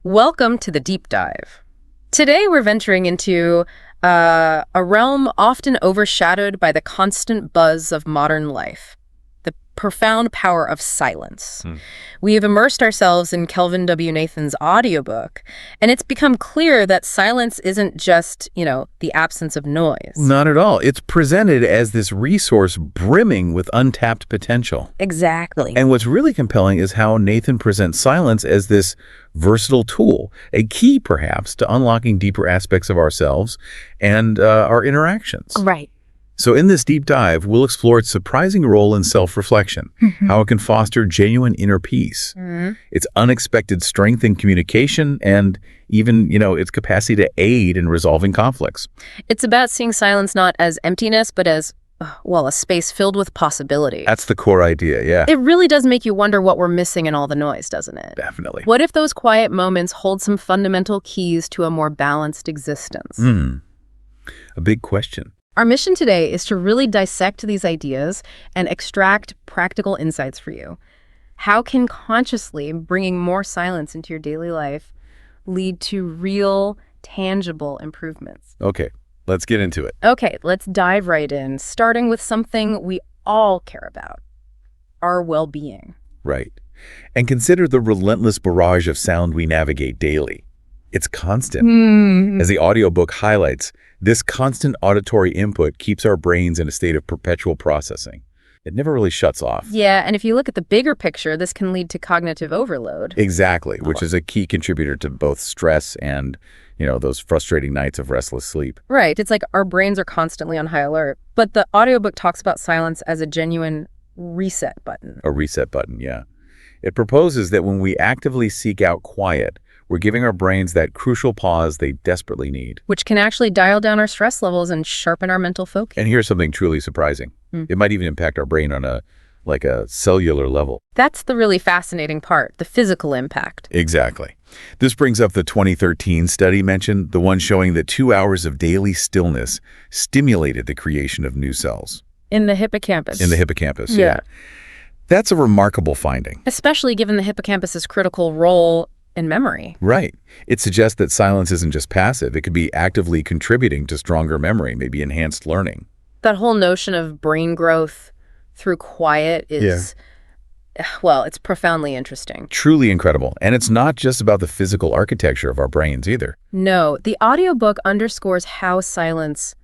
Welcome to the deep dive. Today we're venturing into a realm often overshadowed by the constant buzz of modern life, the profound power of silence. We have immersed ourselves in Kelvin W. Nathan's audiobook, and it's become clear that silence isn't just, the absence of noise. Not at all. It's presented as this resource brimming with untapped potential. Exactly. And what's really compelling is how Nathan presents silence as this versatile tool, a key perhaps to unlocking deeper aspects of ourselves and our interactions. Right. So in this deep dive, we'll explore its surprising role in self-reflection, how it can foster genuine inner peace, its unexpected strength in communication, and even, its capacity to aid in resolving conflicts. It's about seeing silence not as emptiness, but as, a space filled with possibility. That's the core idea, yeah. It really does make you wonder what we're missing in all the noise, doesn't it? Definitely. What if those quiet moments hold some fundamental keys to a more balanced existence? A big question. Our mission today is to really dissect these ideas and extract practical insights for you. How can consciously bringing more silence into your daily life lead to real, tangible improvements? Okay, let's get into it. Okay, let's dive right in, starting with something we all care about, our well-being. Right. And consider the relentless barrage of sound we navigate daily. It's constant. As the audiobook highlights, this constant auditory input keeps our brains in a state of perpetual processing. It never really shuts off. Yeah, and if you look at the bigger picture, this can lead to cognitive overload. Exactly, which is a key contributor to both stress and, those frustrating nights of restless sleep. Right. It's like our brains are constantly on high alert. But the audiobook talks about silence as a genuine reset button. A reset button, yeah. It proposes that when we actively seek out quiet, we're giving our brains that crucial pause they desperately need. Which can actually dial down our stress levels and sharpen our mental focus. And here's something truly surprising. It might even impact our brain on a cellular level. That's the really fascinating part, the physical impact. Exactly. This brings up the 2013 study mentioned, the one showing that 2 hours of daily stillness stimulated the creation of new cells. In the hippocampus. In the hippocampus, yeah. That's a remarkable finding. Especially given the hippocampus's critical role in memory. Right. It suggests that silence isn't just passive. It could be actively contributing to stronger memory, maybe enhanced learning. That whole notion of brain growth through quiet is, it's profoundly interesting. Truly incredible. And it's not just about the physical architecture of our brains either. No, the audiobook underscores how silence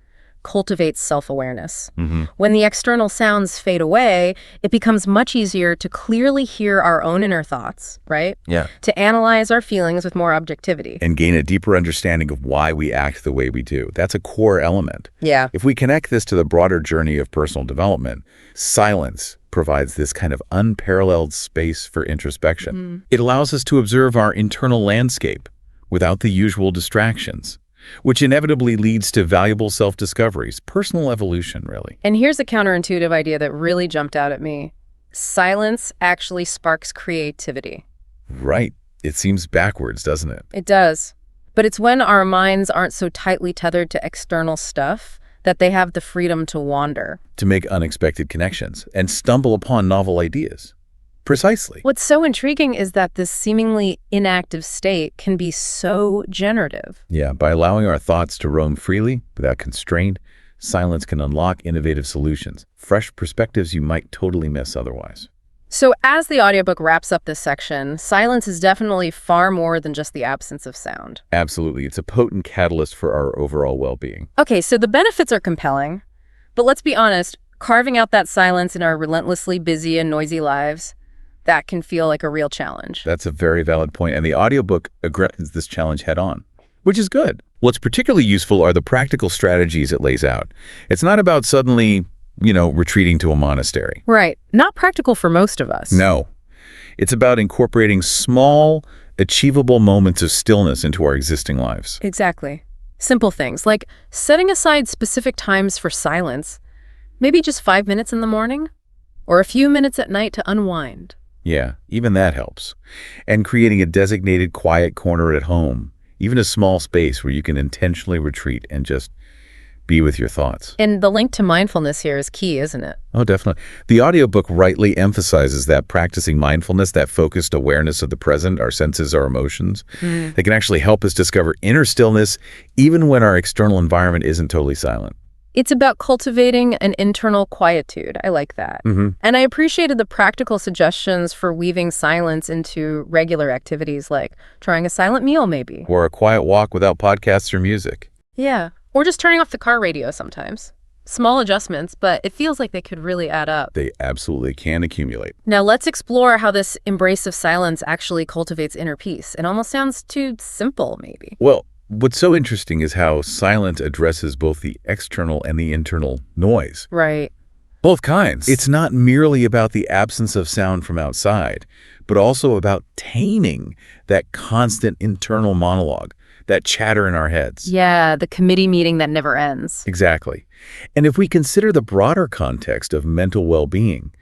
cultivates self-awareness. When the external sounds fade away, it becomes much easier to clearly hear our own inner thoughts, right? Yeah. To analyze our feelings with more objectivity. And gain a deeper understanding of why we act the way we do. That's a core element. Yeah. If we connect this to the broader journey of personal development, silence provides this kind of unparalleled space for introspection. It allows us to observe our internal landscape without the usual distractions, which inevitably leads to valuable self-discoveries, personal evolution, really. And here's a counterintuitive idea that really jumped out at me. Silence actually sparks creativity. Right. It seems backwards, doesn't it? It does. But it's when our minds aren't so tightly tethered to external stuff that they have the freedom to wander. To make unexpected connections and stumble upon novel ideas. Precisely. What's so intriguing is that this seemingly inactive state can be so generative. Yeah, by allowing our thoughts to roam freely, without constraint, silence can unlock innovative solutions, fresh perspectives you might totally miss otherwise. So as the audiobook wraps up this section, silence is definitely far more than just the absence of sound. Absolutely. It's a potent catalyst for our overall well-being. Okay, so the benefits are compelling, but let's be honest, carving out that silence in our relentlessly busy and noisy lives, that can feel like a real challenge. That's a very valid point, and the audiobook addresses this challenge head-on, which is good. What's particularly useful are the practical strategies it lays out. It's not about suddenly, retreating to a monastery. Right. Not practical for most of us. No. It's about incorporating small, achievable moments of stillness into our existing lives. Exactly. Simple things like setting aside specific times for silence, maybe just 5 minutes in the morning, or a few minutes at night to unwind. Yeah, even that helps. And creating a designated quiet corner at home, even a small space where you can intentionally retreat and just be with your thoughts. And the link to mindfulness here is key, isn't it? Oh, definitely. The audiobook rightly emphasizes that practicing mindfulness, that focused awareness of the present, our senses, our emotions, they can actually help us discover inner stillness even when our external environment isn't totally silent. It's about cultivating an internal quietude. I like that. And I appreciated the practical suggestions for weaving silence into regular activities like trying a silent meal, maybe. Or a quiet walk without podcasts or music. Yeah. Or just turning off the car radio sometimes. Small adjustments, but it feels like they could really add up. They absolutely can accumulate. Now let's explore how this embrace of silence actually cultivates inner peace. It almost sounds too simple, maybe. Well, what's so interesting is how silence addresses both the external and the internal noise. Right. Both kinds. It's not merely about the absence of sound from outside, but also about taming that constant internal monologue, that chatter in our heads. Yeah, the committee meeting that never ends. Exactly. And if we consider the broader context of mental well-being,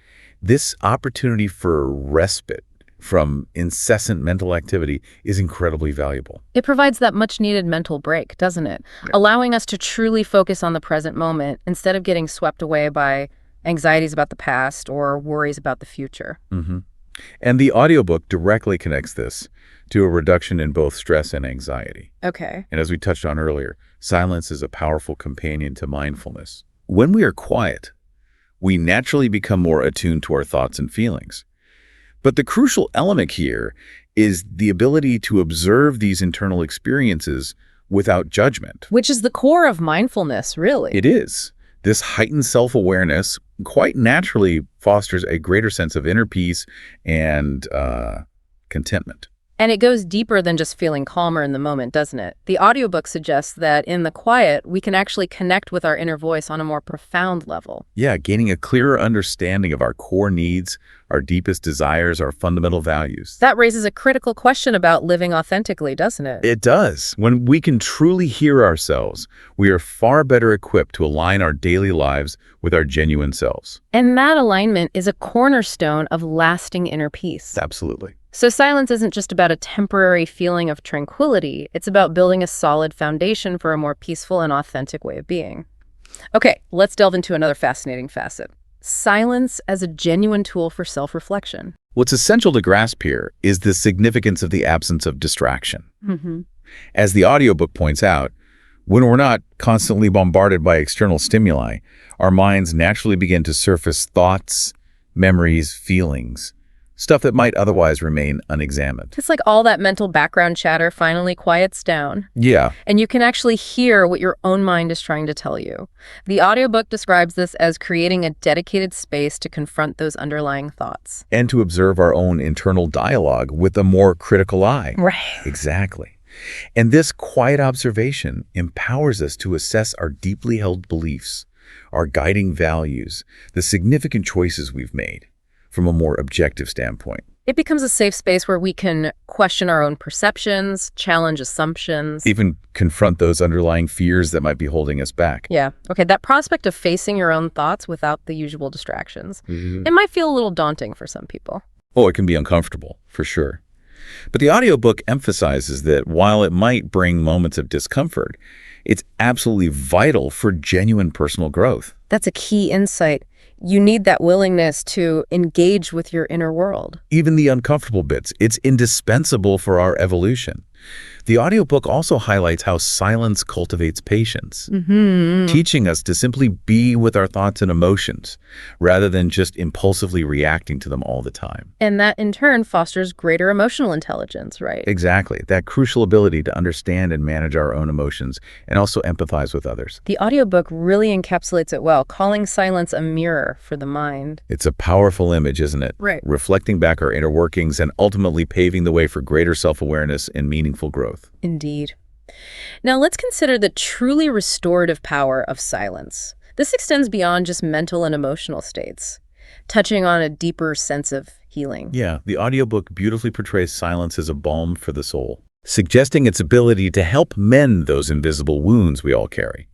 this opportunity for respite from incessant mental activity is incredibly valuable. It provides that much-needed mental break, doesn't it? Yeah. Allowing us to truly focus on the present moment instead of getting swept away by anxieties about the past or worries about the future. And the audiobook directly connects this to a reduction in both stress and anxiety. Okay. And as we touched on earlier, silence is a powerful companion to mindfulness. When we are quiet, we naturally become more attuned to our thoughts and feelings. But the crucial element here is the ability to observe these internal experiences without judgment. Which is the core of mindfulness, really. It is. This heightened self-awareness quite naturally fosters a greater sense of inner peace and contentment. And it goes deeper than just feeling calmer in the moment, doesn't it? The audiobook suggests that in the quiet, we can actually connect with our inner voice on a more profound level. Yeah, gaining a clearer understanding of our core needs, our deepest desires, our fundamental values. That raises a critical question about living authentically, doesn't it? It does. When we can truly hear ourselves, we are far better equipped to align our daily lives with our genuine selves. And that alignment is a cornerstone of lasting inner peace. Absolutely. So silence isn't just about a temporary feeling of tranquility. It's about building a solid foundation for a more peaceful and authentic way of being. Okay, let's delve into another fascinating facet. Silence as a genuine tool for self-reflection. What's essential to grasp here is the significance of the absence of distraction. As the audiobook points out, when we're not constantly bombarded by external stimuli, our minds naturally begin to surface thoughts, memories, feelings, stuff that might otherwise remain unexamined. It's like all that mental background chatter finally quiets down. Yeah. And you can actually hear what your own mind is trying to tell you. The audiobook describes this as creating a dedicated space to confront those underlying thoughts. And to observe our own internal dialogue with a more critical eye. Right. Exactly. And this quiet observation empowers us to assess our deeply held beliefs, our guiding values, the significant choices we've made from a more objective standpoint. It becomes a safe space where we can question our own perceptions, challenge assumptions. Even confront those underlying fears that might be holding us back. Yeah. Okay, that prospect of facing your own thoughts without the usual distractions. It might feel a little daunting for some people. Oh, it can be uncomfortable, for sure. But the audiobook emphasizes that while it might bring moments of discomfort, it's absolutely vital for genuine personal growth. That's a key insight. You need that willingness to engage with your inner world. Even the uncomfortable bits, it's indispensable for our evolution. The audiobook also highlights how silence cultivates patience, teaching us to simply be with our thoughts and emotions rather than just impulsively reacting to them all the time. And that, in turn, fosters greater emotional intelligence, right? Exactly. That crucial ability to understand and manage our own emotions and also empathize with others. The audiobook really encapsulates it well, calling silence a mirror for the mind. It's a powerful image, isn't it? Right. Reflecting back our inner workings and ultimately paving the way for greater self-awareness and meaningful growth. Indeed. Now let's consider the truly restorative power of silence. This extends beyond just mental and emotional states, touching on a deeper sense of healing. Yeah, the audiobook beautifully portrays silence as a balm for the soul, suggesting its ability to help mend those invisible wounds we all carry.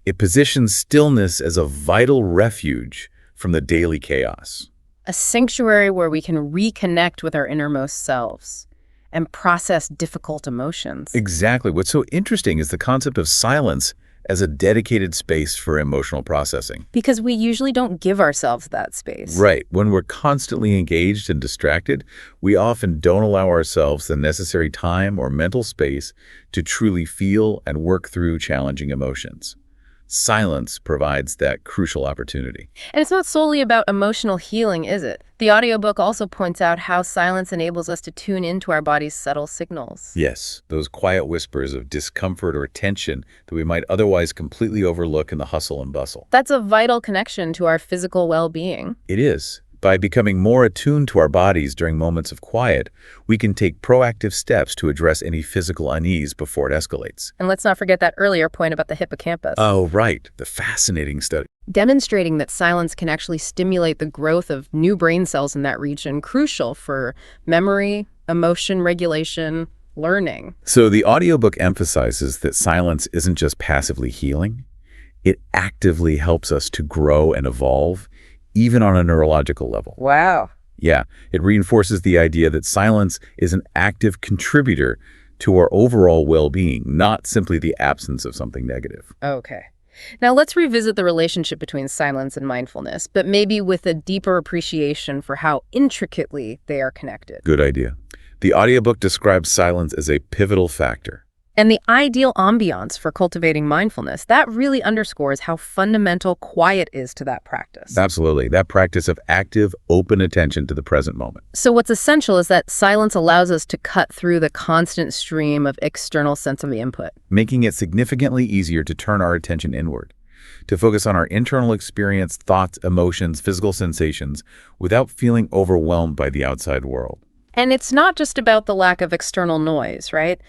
It positions stillness as a vital refuge from the daily chaos. A sanctuary where we can reconnect with our innermost selves and process difficult emotions. Exactly. What's so interesting is the concept of silence as a dedicated space for emotional processing. Because we usually don't give ourselves that space. Right. When we're constantly engaged and distracted, we often don't allow ourselves the necessary time or mental space to truly feel and work through challenging emotions. Silence provides that crucial opportunity. And it's not solely about emotional healing, is it? The audiobook also points out how silence enables us to tune into our body's subtle signals. Yes, those quiet whispers of discomfort or tension that we might otherwise completely overlook in the hustle and bustle. That's a vital connection to our physical well-being. It is. By becoming more attuned to our bodies during moments of quiet, we can take proactive steps to address any physical unease before it escalates. And let's not forget that earlier point about the hippocampus. Oh, right. The fascinating study. Demonstrating that silence can actually stimulate the growth of new brain cells in that region, crucial for memory, emotion regulation, learning. So the audiobook emphasizes that silence isn't just passively healing. It actively helps us to grow and evolve, even on a neurological level. Wow. Yeah, it reinforces the idea that silence is an active contributor to our overall well-being, not simply the absence of something negative. Okay. Now let's revisit the relationship between silence and mindfulness, but maybe with a deeper appreciation for how intricately they are connected. Good idea. The audiobook describes silence as a pivotal factor. And the ideal ambiance for cultivating mindfulness, that really underscores how fundamental quiet is to that practice. Absolutely. That practice of active, open attention to the present moment. So what's essential is that silence allows us to cut through the constant stream of external sensory input, making it significantly easier to turn our attention inward, to focus on our internal experience, thoughts, emotions, physical sensations, without feeling overwhelmed by the outside world. And it's not just about the lack of external noise, right?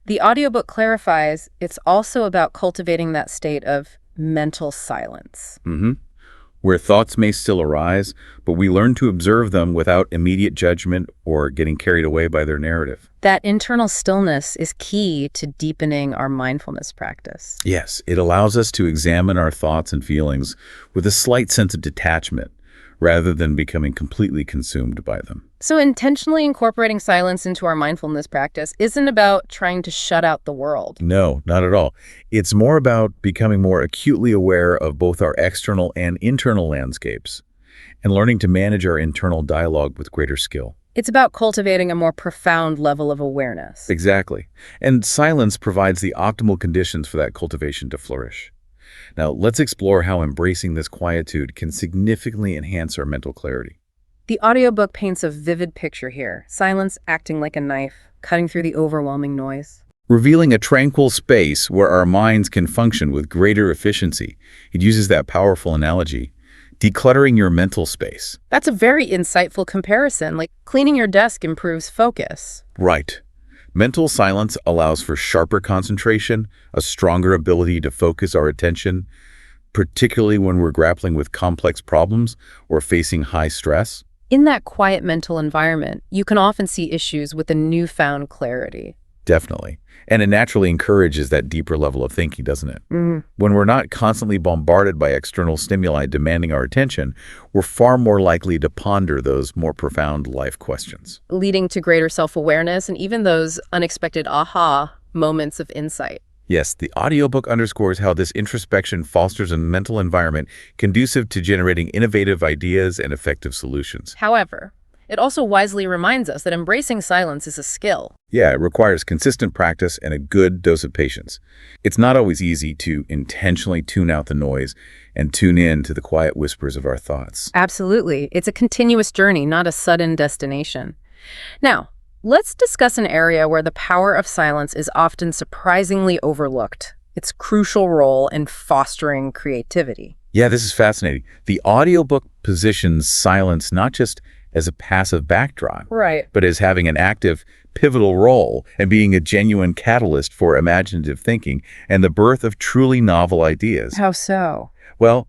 The audiobook clarifies it's also about cultivating that state of mental silence. Where thoughts may still arise, but we learn to observe them without immediate judgment or getting carried away by their narrative. That internal stillness is key to deepening our mindfulness practice. Yes, it allows us to examine our thoughts and feelings with a slight sense of detachment, rather than becoming completely consumed by them. So intentionally incorporating silence into our mindfulness practice isn't about trying to shut out the world. No, not at all. It's more about becoming more acutely aware of both our external and internal landscapes, and learning to manage our internal dialogue with greater skill. It's about cultivating a more profound level of awareness. Exactly. And silence provides the optimal conditions for that cultivation to flourish. Now, let's explore how embracing this quietude can significantly enhance our mental clarity. The audiobook paints a vivid picture here, silence acting like a knife, cutting through the overwhelming noise. Revealing a tranquil space where our minds can function with greater efficiency. It uses that powerful analogy, decluttering your mental space. That's a very insightful comparison, like cleaning your desk improves focus. Right. Mental silence allows for sharper concentration, a stronger ability to focus our attention, particularly when we're grappling with complex problems or facing high stress. In that quiet mental environment, you can often see issues with a newfound clarity. Definitely. And it naturally encourages that deeper level of thinking, doesn't it? When we're not constantly bombarded by external stimuli demanding our attention, we're far more likely to ponder those more profound life questions. Leading to greater self-awareness and even those unexpected aha moments of insight. Yes, the audiobook underscores how this introspection fosters a mental environment conducive to generating innovative ideas and effective solutions. However, it also wisely reminds us that embracing silence is a skill. Yeah, it requires consistent practice and a good dose of patience. It's not always easy to intentionally tune out the noise and tune in to the quiet whispers of our thoughts. Absolutely. It's a continuous journey, not a sudden destination. Now, let's discuss an area where the power of silence is often surprisingly overlooked. Its crucial role in fostering creativity. Yeah, this is fascinating. The audiobook positions silence not just as a passive backdrop, Right. but as having an active, pivotal role and being a genuine catalyst for imaginative thinking and the birth of truly novel ideas. How so? Well,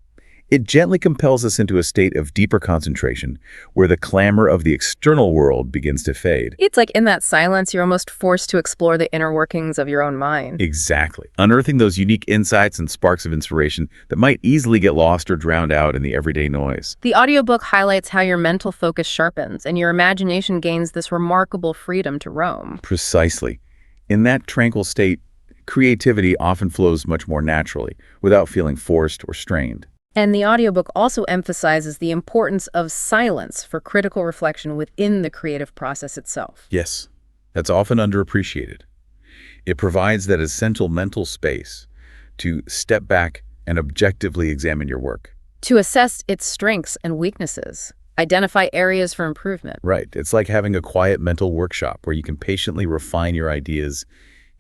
it gently compels us into a state of deeper concentration where the clamor of the external world begins to fade. It's like in that silence, you're almost forced to explore the inner workings of your own mind. Exactly. Unearthing those unique insights and sparks of inspiration that might easily get lost or drowned out in the everyday noise. The audiobook highlights how your mental focus sharpens and your imagination gains this remarkable freedom to roam. Precisely. In that tranquil state, creativity often flows much more naturally, without feeling forced or strained. And the audiobook also emphasizes the importance of silence for critical reflection within the creative process itself. Yes, that's often underappreciated. It provides that essential mental space to step back and objectively examine your work. To assess its strengths and weaknesses, identify areas for improvement. Right. It's like having a quiet mental workshop where you can patiently refine your ideas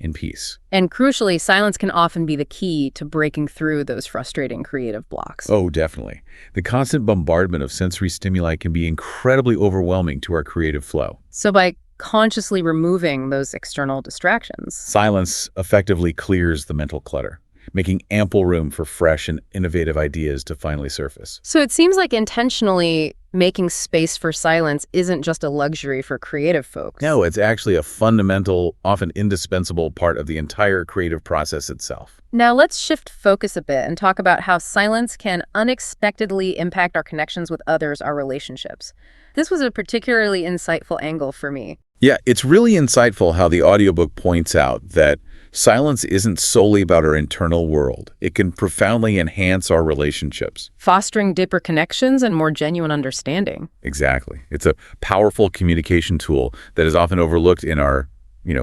in peace. And crucially, silence can often be the key to breaking through those frustrating creative blocks. Oh, definitely. The constant bombardment of sensory stimuli can be incredibly overwhelming to our creative flow. So by consciously removing those external distractions, Silence effectively clears the mental clutter, making ample room for fresh and innovative ideas to finally surface. so it seems like intentionally making space for silence isn't just a luxury for creative folks. No, it's actually a fundamental, often indispensable part of the entire creative process itself. Now let's shift focus a bit and talk about how silence can unexpectedly impact our connections with others, our relationships. This was a particularly insightful angle for me. Yeah, it's really insightful how the audiobook points out that silence isn't solely about our internal world. It can profoundly enhance our relationships. Fostering deeper connections and more genuine understanding. Exactly. It's a powerful communication tool that is often overlooked in our,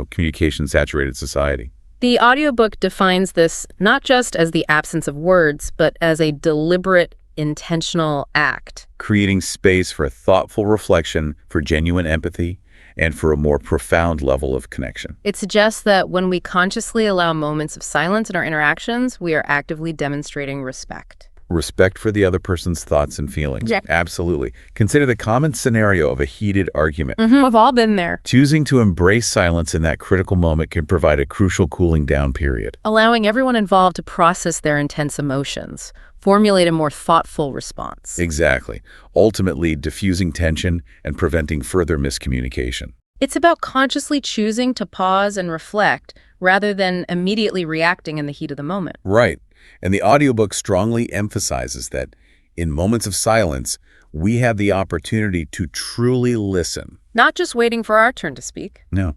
communication-saturated society. The audiobook defines this not just as the absence of words, but as a deliberate, intentional act. Creating space for thoughtful reflection, for genuine empathy, and for a more profound level of connection. It suggests that when we consciously allow moments of silence in our interactions, we are actively demonstrating respect. Respect for the other person's thoughts and feelings. Yeah. Absolutely. Consider the common scenario of a heated argument. We've all been there. Choosing to embrace silence in that critical moment can provide a crucial cooling down period. Allowing everyone involved to process their intense emotions, formulate a more thoughtful response. Exactly. Ultimately, diffusing tension and preventing further miscommunication. It's about consciously choosing to pause and reflect rather than immediately reacting in the heat of the moment. Right. And the audiobook strongly emphasizes that in moments of silence, we have the opportunity to truly listen. Not just waiting for our turn to speak. No,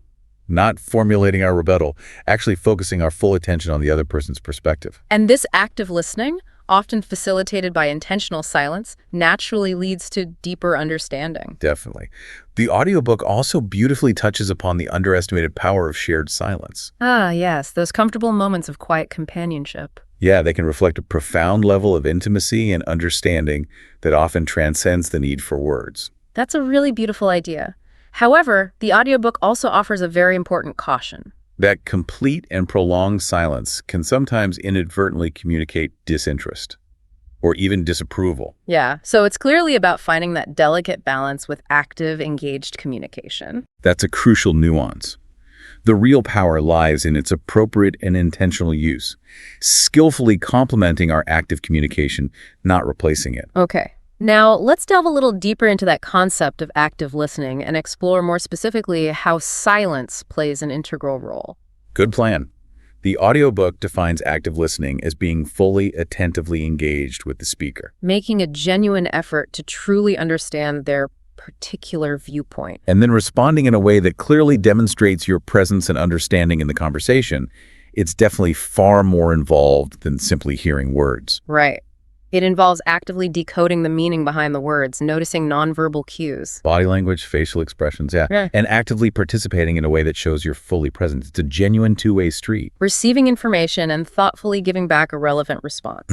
not formulating our rebuttal, actually focusing our full attention on the other person's perspective. And this active listening, often facilitated by intentional silence, naturally leads to deeper understanding. Definitely. The audiobook also beautifully touches upon the underestimated power of shared silence. Ah, yes, those comfortable moments of quiet companionship. Yeah, they can reflect a profound level of intimacy and understanding that often transcends the need for words. That's a really beautiful idea. However, the audiobook also offers a very important caution. That complete and prolonged silence can sometimes inadvertently communicate disinterest or even disapproval. Yeah, so it's clearly about finding that delicate balance with active, engaged communication. That's a crucial nuance. The real power lies in its appropriate and intentional use, skillfully complementing our active communication, not replacing it. Okay. Now, let's delve a little deeper into that concept of active listening and explore more specifically how silence plays an integral role. Good plan. The audiobook defines active listening as being fully, attentively engaged with the speaker. Making a genuine effort to truly understand their particular viewpoint. And then responding in a way that clearly demonstrates your presence and understanding in the conversation. It's definitely far more involved than simply hearing words. Right. It involves actively decoding the meaning behind the words, noticing nonverbal cues. Body language, facial expressions, yeah. And actively participating in a way that shows you're fully present. It's a genuine two-way street. Receiving information and thoughtfully giving back a relevant response.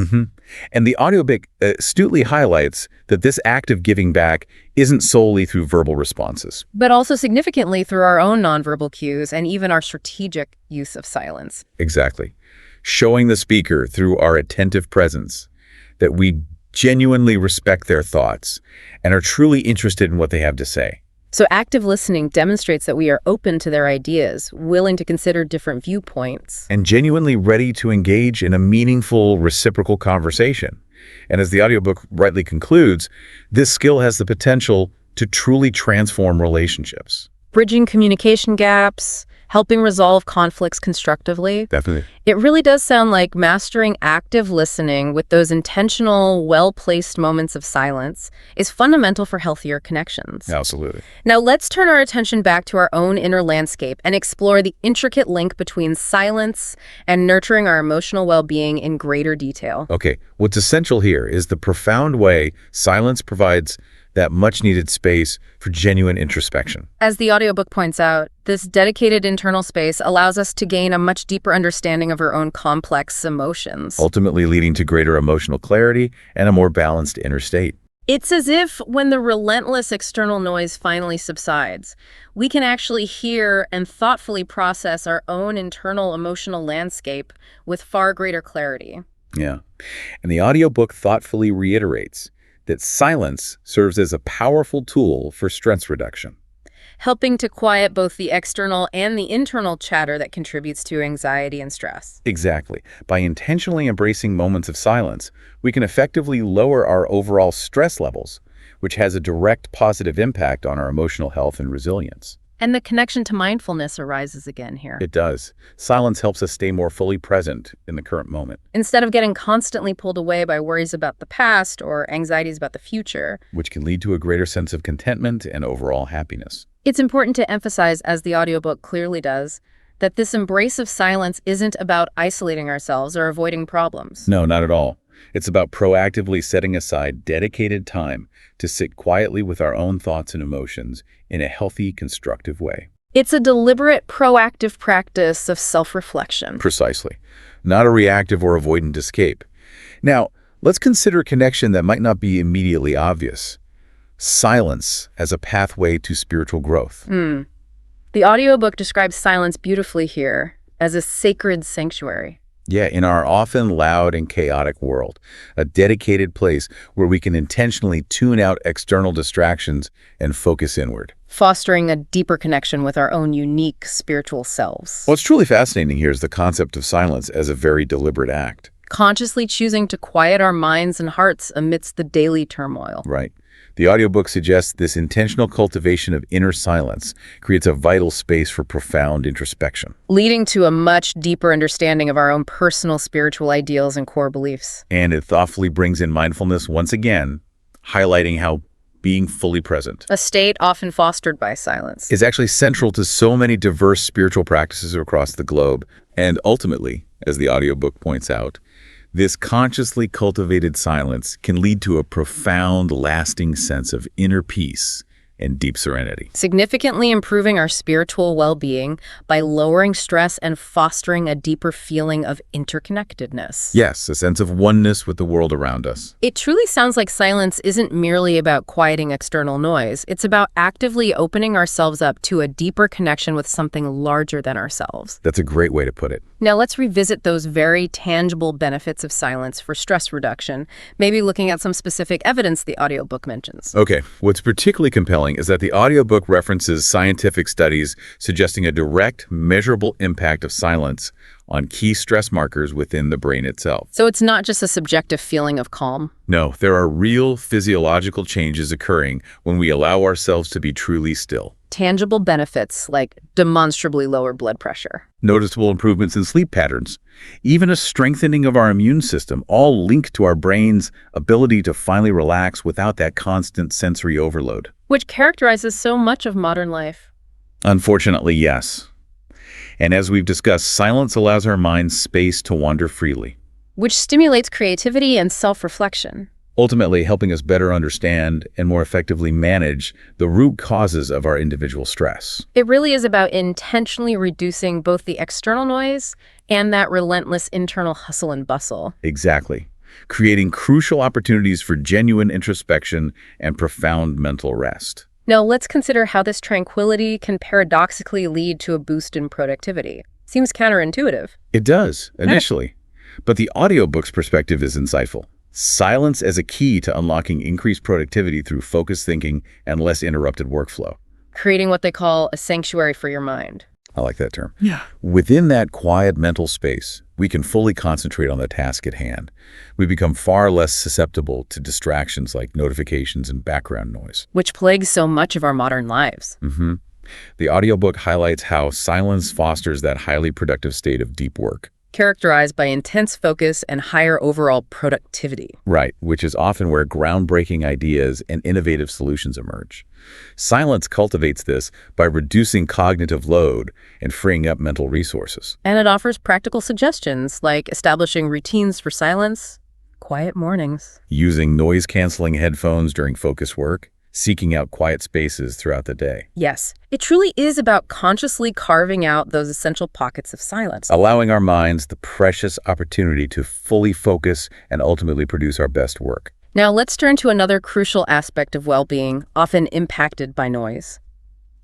And the audiobook astutely highlights that this act of giving back isn't solely through verbal responses. But also significantly through our own nonverbal cues and even our strategic use of silence. Exactly. Showing the speaker through our attentive presence that we genuinely respect their thoughts and are truly interested in what they have to say. So active listening demonstrates that we are open to their ideas, willing to consider different viewpoints. And genuinely ready to engage in a meaningful, reciprocal conversation. And as the audiobook rightly concludes, this skill has the potential to truly transform relationships. Bridging communication gaps, helping resolve conflicts constructively. Definitely. It really does sound like mastering active listening with those intentional, well-placed moments of silence is fundamental for healthier connections. Absolutely. Now let's turn our attention back to our own inner landscape and explore the intricate link between silence and nurturing our emotional well-being in greater detail. Okay, what's essential here is the profound way silence provides that much-needed space for genuine introspection. As the audiobook points out, this dedicated internal space allows us to gain a much deeper understanding of our own complex emotions. Ultimately leading to greater emotional clarity and a more balanced inner state. It's as if when the relentless external noise finally subsides, we can actually hear and thoughtfully process our own internal emotional landscape with far greater clarity. Yeah. And the audiobook thoughtfully reiterates that silence serves as a powerful tool for stress reduction. Helping to quiet both the external and the internal chatter that contributes to anxiety and stress. Exactly. By intentionally embracing moments of silence, we can effectively lower our overall stress levels, which has a direct positive impact on our emotional health and resilience. And the connection to mindfulness arises again here. It does. Silence helps us stay more fully present in the current moment. Instead of getting constantly pulled away by worries about the past or anxieties about the future, Which can lead to a greater sense of contentment and overall happiness. it's important to emphasize, as the audiobook clearly does, that this embrace of silence isn't about isolating ourselves or avoiding problems. No, not at all. It's about proactively setting aside dedicated time to sit quietly with our own thoughts and emotions in a healthy, constructive way. It's a deliberate, proactive practice of self-reflection. Precisely. Not a reactive or avoidant escape. Now, let's consider a connection that might not be immediately obvious. Silence as a pathway to spiritual growth. The audiobook describes silence beautifully here as a sacred sanctuary. Yeah, in our often loud and chaotic world, a dedicated place where we can intentionally tune out external distractions and focus inward. Fostering a deeper connection with our own unique spiritual selves. What's truly fascinating here is the concept of silence as a very deliberate act. Consciously choosing to quiet our minds and hearts amidst the daily turmoil. Right. The audiobook suggests this intentional cultivation of inner silence creates a vital space for profound introspection. Leading to a much deeper understanding of our own personal spiritual ideals and core beliefs. And it thoughtfully brings in mindfulness once again, highlighting how being fully present A state often fostered by silence. is actually central to so many diverse spiritual practices across the globe. And ultimately, as the audiobook points out, this consciously cultivated silence can lead to a profound, lasting sense of inner peace and deep serenity. Significantly improving our spiritual well-being by lowering stress and fostering a deeper feeling of interconnectedness. Yes, a sense of oneness with the world around us. It truly sounds like silence isn't merely about quieting external noise. It's about actively opening ourselves up to a deeper connection with something larger than ourselves. That's a great way to put it. Now let's revisit those very tangible benefits of silence for stress reduction, maybe looking at some specific evidence the audiobook mentions. Okay, what's particularly compelling is that the audiobook references scientific studies suggesting a direct, measurable impact of silence on key stress markers within the brain itself. So it's not just a subjective feeling of calm. No, there are real physiological changes occurring when we allow ourselves to be truly still. Tangible benefits like demonstrably lower blood pressure. Noticeable improvements in sleep patterns, even a strengthening of our immune system, all linked to our brain's ability to finally relax without that constant sensory overload. Which characterizes so much of modern life. Unfortunately, yes. And as we've discussed, silence allows our minds space to wander freely, Which stimulates creativity and self-reflection. ultimately helping us better understand and more effectively manage the root causes of our individual stress. It really is about intentionally reducing both the external noise and that relentless internal hustle and bustle. Exactly. Creating crucial opportunities for genuine introspection and profound mental rest. Now let's consider how this tranquility can paradoxically lead to a boost in productivity. Seems counterintuitive. It does, initially. But the audiobook's perspective is insightful. Silence as a key to unlocking increased productivity through focused thinking and less interrupted workflow. Creating what they call a sanctuary for your mind. I like that term. Yeah. Within that quiet mental space, we can fully concentrate on the task at hand. We become far less susceptible to distractions like notifications and background noise. Which plagues so much of our modern lives. The audiobook highlights how silence fosters that highly productive state of deep work. Characterized by intense focus and higher overall productivity. Right, which is often where groundbreaking ideas and innovative solutions emerge. Silence cultivates this by reducing cognitive load and freeing up mental resources. And it offers practical suggestions like establishing routines for silence, quiet mornings, Using noise-canceling headphones during focus work, seeking out quiet spaces throughout the day. Yes, it truly is about consciously carving out those essential pockets of silence. Allowing our minds the precious opportunity to fully focus and ultimately produce our best work. Now let's turn to another crucial aspect of well-being, often impacted by noise: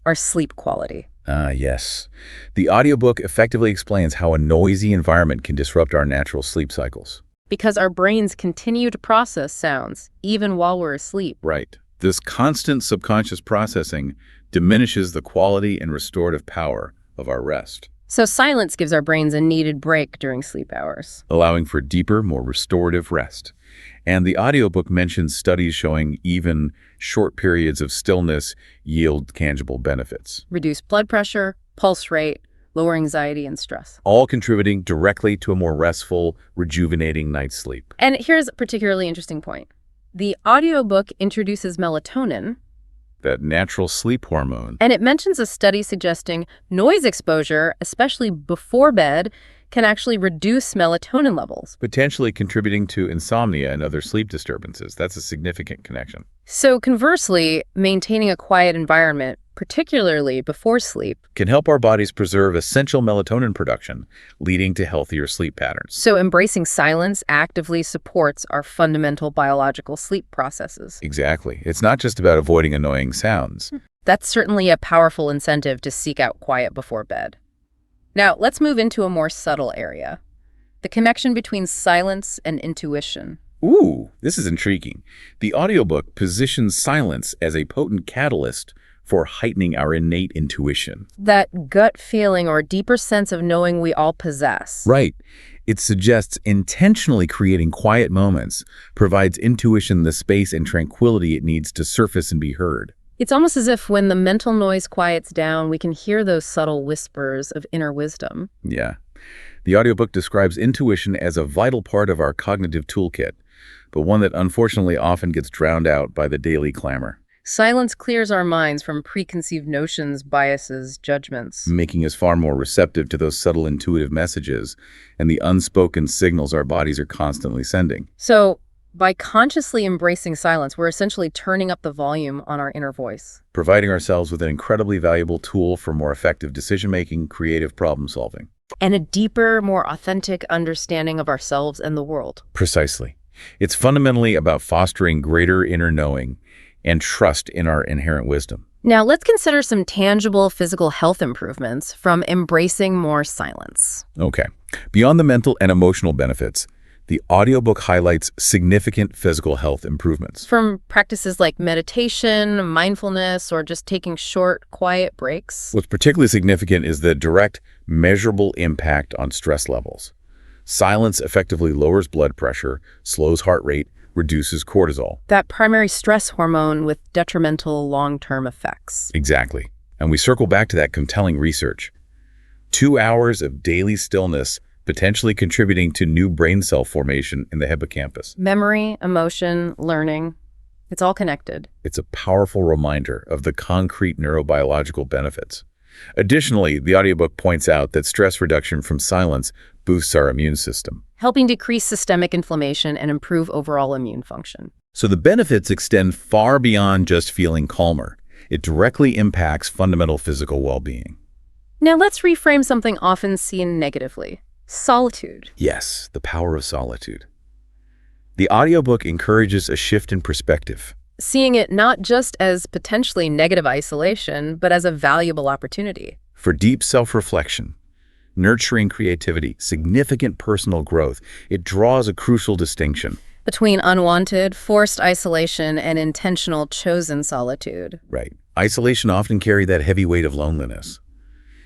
our sleep quality. Ah, yes. The audiobook effectively explains how a noisy environment can disrupt our natural sleep cycles. Because our brains continue to process sounds, even while we're asleep. Right. This constant subconscious processing diminishes the quality and restorative power of our rest, So silence gives our brains a needed break during sleep hours. allowing for deeper, more restorative rest. And the audiobook mentions studies showing even short periods of stillness yield tangible benefits, Reduce blood pressure, pulse rate, lower anxiety and stress. all contributing directly to a more restful, rejuvenating night's sleep. And here's a particularly interesting point. The audiobook introduces melatonin, That natural sleep hormone. and it mentions a study suggesting noise exposure, especially before bed, can actually reduce melatonin levels. Potentially contributing to insomnia and other sleep disturbances. That's a significant connection. So conversely, maintaining a quiet environment, particularly before sleep, Can help our bodies preserve essential melatonin production, leading to healthier sleep patterns. so embracing silence actively supports our fundamental biological sleep processes. Exactly. It's not just about avoiding annoying sounds. That's certainly a powerful incentive to seek out quiet before bed. Now, let's move into a more subtle area: the connection between silence and intuition. Ooh, this is intriguing. The audiobook positions silence as a potent catalyst for heightening our innate intuition. That gut feeling or deeper sense of knowing we all possess. Right. It suggests intentionally creating quiet moments provides intuition the space and tranquility it needs to surface and be heard. It's almost as if when the mental noise quiets down, we can hear those subtle whispers of inner wisdom. Yeah. The audiobook describes intuition as a vital part of our cognitive toolkit, but one that unfortunately often gets drowned out by the daily clamor, Silence clears our minds from preconceived notions, biases, judgments. making us far more receptive to those subtle intuitive messages and the unspoken signals our bodies are constantly sending. So, by consciously embracing silence, we're essentially turning up the volume on our inner voice. Providing ourselves with an incredibly valuable tool for more effective decision-making, creative problem-solving. And a deeper, more authentic understanding of ourselves and the world. Precisely. It's fundamentally about fostering greater inner knowing and trust in our inherent wisdom. Now, let's consider some tangible physical health improvements from embracing more silence. Okay. Beyond the mental and emotional benefits, the audiobook highlights significant physical health improvements. From practices like meditation, mindfulness, or just taking short, quiet breaks. What's particularly significant is the direct, measurable impact on stress levels. Silence effectively lowers blood pressure, slows heart rate, reduces cortisol. That primary stress hormone with detrimental long-term effects. Exactly. And we circle back to that compelling research. 2 hours of daily stillness potentially contributing to new brain cell formation in the hippocampus. Memory, emotion, learning, it's all connected. It's a powerful reminder of the concrete neurobiological benefits. Additionally, the audiobook points out that stress reduction from silence boosts our immune system. Helping decrease systemic inflammation and improve overall immune function. So the benefits extend far beyond just feeling calmer. It directly impacts fundamental physical well-being. Now let's reframe something often seen negatively: solitude. Yes, the power of solitude. The audiobook encourages a shift in perspective. Seeing it not just as potentially negative isolation, but as a valuable opportunity. For deep self-reflection, nurturing creativity, significant personal growth, it draws a crucial distinction. Between unwanted, forced isolation and intentional, chosen solitude. Right. Isolation often carries that heavy weight of loneliness.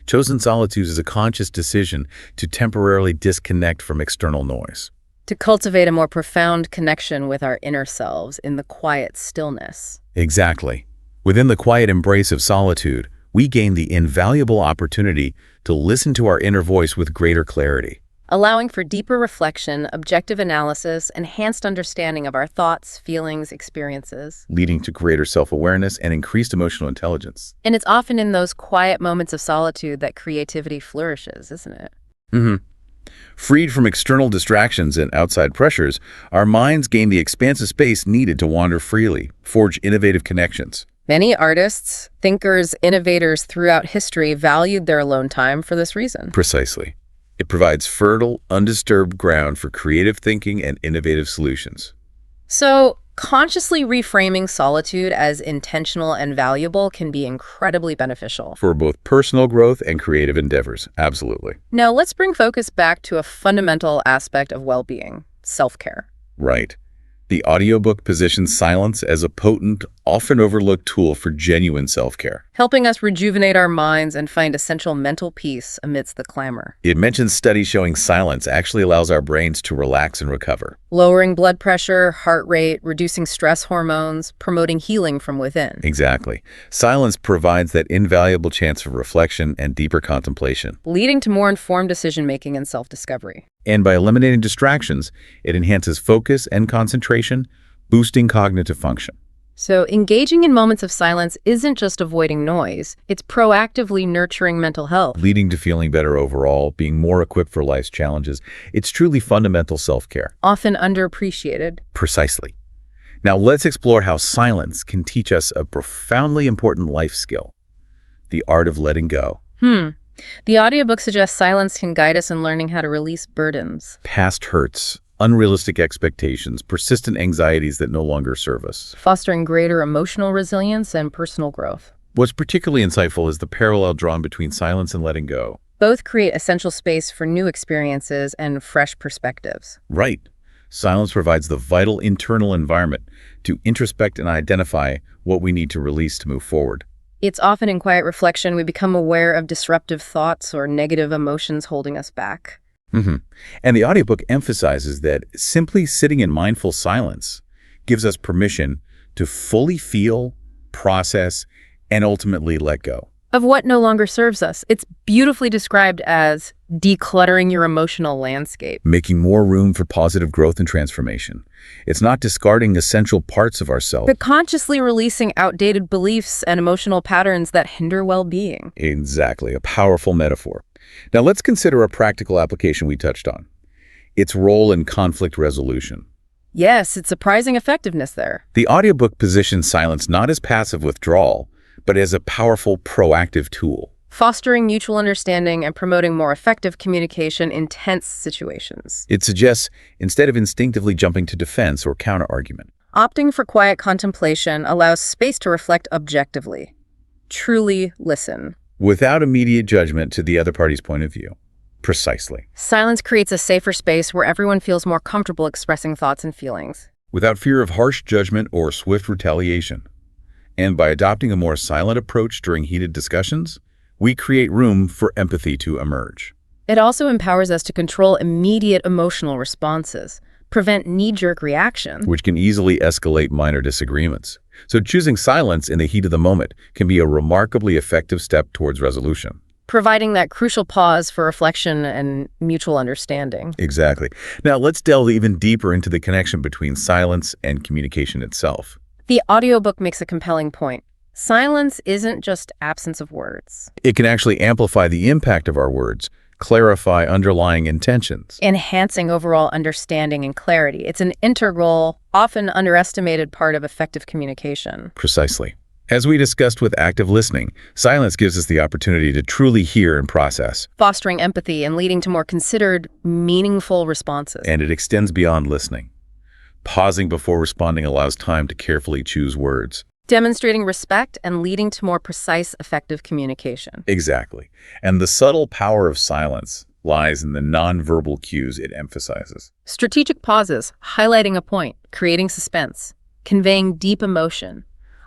Chosen solitude is a conscious decision to temporarily disconnect from external noise. To cultivate a more profound connection with our inner selves in the quiet stillness. Exactly. Within the quiet embrace of solitude, we gain the invaluable opportunity to listen to our inner voice with greater clarity. Allowing for deeper reflection, objective analysis, enhanced understanding of our thoughts, feelings, experiences. Leading to greater self-awareness and increased emotional intelligence. And it's often in those quiet moments of solitude that creativity flourishes, isn't it? Mm-hmm. Freed from external distractions and outside pressures, our minds gain the expansive space needed to wander freely, forge innovative connections. Many artists, thinkers, innovators throughout history valued their alone time for this reason. Precisely. It provides fertile, undisturbed ground for creative thinking and innovative solutions. So, consciously reframing solitude as intentional and valuable can be incredibly beneficial. For both personal growth and creative endeavors, absolutely. Now, let's bring focus back to a fundamental aspect of well-being, self-care. Right. The audiobook positions silence as a potent, often overlooked tool for genuine self-care. Helping us rejuvenate our minds and find essential mental peace amidst the clamor. It mentions studies showing silence actually allows our brains to relax and recover. Lowering blood pressure, heart rate, reducing stress hormones, promoting healing from within. Exactly. Silence provides that invaluable chance for reflection and deeper contemplation. Leading to more informed decision-making and self-discovery. And by eliminating distractions, it enhances focus and concentration, boosting cognitive function. So engaging in moments of silence isn't just avoiding noise, it's proactively nurturing mental health. Leading to feeling better overall, being more equipped for life's challenges. It's truly fundamental self-care. Often underappreciated. Precisely. Now let's explore how silence can teach us a profoundly important life skill, the art of letting go. The audiobook suggests silence can guide us in learning how to release burdens. Past hurts, unrealistic expectations, persistent anxieties that no longer serve us. Fostering greater emotional resilience and personal growth. What's particularly insightful is the parallel drawn between silence and letting go. Both create essential space for new experiences and fresh perspectives. Right. Silence provides the vital internal environment to introspect and identify what we need to release to move forward. It's often in quiet reflection we become aware of disruptive thoughts or negative emotions holding us back. And the audiobook emphasizes that simply sitting in mindful silence gives us permission to fully feel, process, and ultimately let go. Of what no longer serves us. It's beautifully described as decluttering your emotional landscape. Making more room for positive growth and transformation. It's not discarding essential parts of ourselves, But consciously releasing outdated beliefs and emotional patterns that hinder well-being. Exactly, a powerful metaphor. Now let's consider a practical application we touched on. Its role in conflict resolution. Yes, it's surprising effectiveness there. The audiobook positions silence not as passive withdrawal, but as a powerful, proactive tool. Fostering mutual understanding and promoting more effective communication in tense situations. It suggests, instead of instinctively jumping to defense or counter-argument, Opting for quiet contemplation allows space to reflect objectively. Truly listen. without immediate judgment to the other party's point of view. Precisely. Silence creates a safer space where everyone feels more comfortable expressing thoughts and feelings. Without fear of harsh judgment or swift retaliation. And by adopting a more silent approach during heated discussions, we create room for empathy to emerge. It also empowers us to control immediate emotional responses, prevent knee-jerk reactions, Which can easily escalate minor disagreements. So choosing silence in the heat of the moment can be a remarkably effective step towards resolution. providing that crucial pause for reflection and mutual understanding. Exactly. Now let's delve even deeper into the connection between silence and communication itself. The audiobook makes a compelling point. Silence isn't just absence of words. It can actually amplify the impact of our words, clarify underlying intentions. Enhancing overall understanding and clarity. It's an integral, often underestimated part of effective communication. Precisely. As we discussed with active listening, silence gives us the opportunity to truly hear and process, Fostering empathy and leading to more considered, meaningful responses. and it extends beyond listening. Pausing before responding allows time to carefully choose words. Demonstrating respect and leading to more precise, effective communication. Exactly. And the subtle power of silence lies in the nonverbal cues it emphasizes. Strategic pauses, highlighting a point, creating suspense, conveying deep emotion,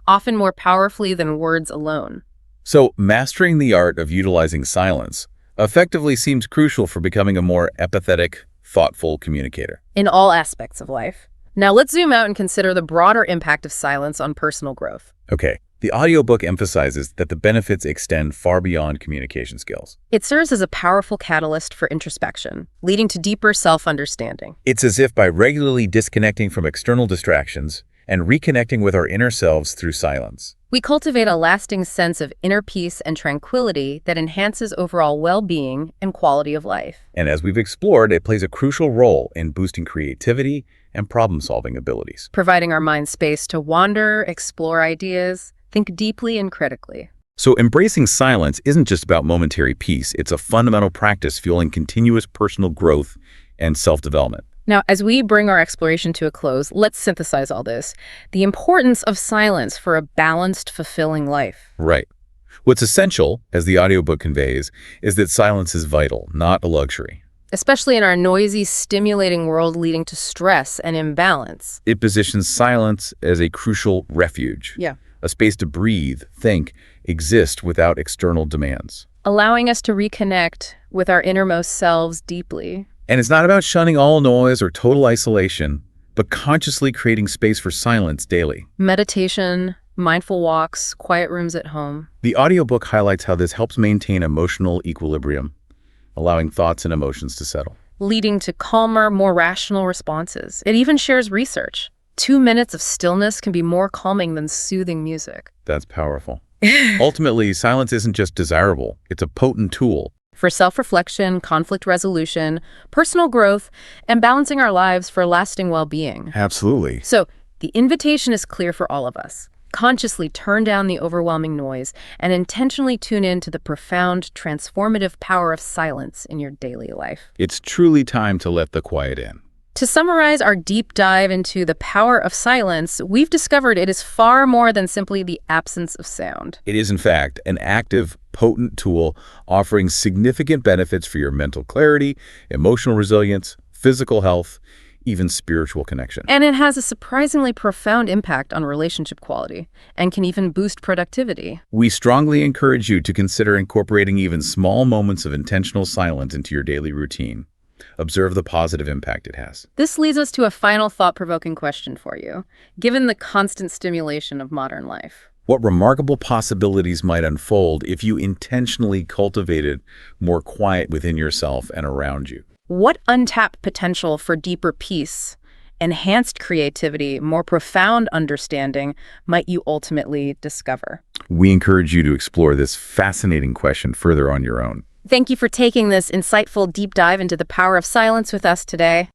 often more powerfully than words alone. So, mastering the art of utilizing silence effectively seems crucial for becoming a more empathetic, thoughtful communicator. In all aspects of life. Now let's zoom out and consider the broader impact of silence on personal growth. Okay, The audiobook emphasizes that the benefits extend far beyond communication skills. It serves as a powerful catalyst for introspection, leading to deeper self-understanding. It's as if by regularly disconnecting from external distractions and reconnecting with our inner selves through silence, We cultivate a lasting sense of inner peace and tranquility that enhances overall well-being and quality of life. and as we've explored, it plays a crucial role in boosting creativity and problem-solving abilities. Providing our mind space to wander, explore ideas, think deeply and critically. So embracing silence isn't just about momentary peace, it's a fundamental practice fueling continuous personal growth and self-development. Now, as we bring our exploration to a close, let's synthesize all this. The importance of silence for a balanced, fulfilling life. Right. What's essential, as the audiobook conveys, is that silence is vital, not a luxury. Especially in our noisy, stimulating world leading to stress and imbalance. It positions silence as a crucial refuge. Yeah. A space to breathe, think, exist without external demands. Allowing us to reconnect with our innermost selves deeply. And it's not about shunning all noise or total isolation, but consciously creating space for silence daily. Meditation, mindful walks, quiet rooms at home. The audiobook highlights how this helps maintain emotional equilibrium, allowing thoughts and emotions to settle. Leading to calmer, more rational responses. It even shares research. 2 minutes of stillness can be more calming than soothing music. That's powerful. Ultimately, silence isn't just desirable, it's a potent tool. For self-reflection, conflict resolution, personal growth, and balancing our lives for lasting well-being. Absolutely. So, the invitation is clear for all of us. Consciously turn down the overwhelming noise and intentionally tune in to the profound, transformative power of silence in your daily life. It's truly time to let the quiet in. To summarize our deep dive into the power of silence, we've discovered it is far more than simply the absence of sound. It is, in fact, an active, potent tool offering significant benefits for your mental clarity, emotional resilience, physical health, even spiritual connection. And it has a surprisingly profound impact on relationship quality and can even boost productivity. We strongly encourage you to consider incorporating even small moments of intentional silence into your daily routine. Observe the positive impact it has. This leads us to a final thought-provoking question for you. Given the constant stimulation of modern life, What remarkable possibilities might unfold if you intentionally cultivated more quiet within yourself and around you? what untapped potential for deeper peace, enhanced creativity, more profound understanding might you ultimately discover? We encourage you to explore this fascinating question further on your own. Thank you for taking this insightful deep dive into the power of silence with us today.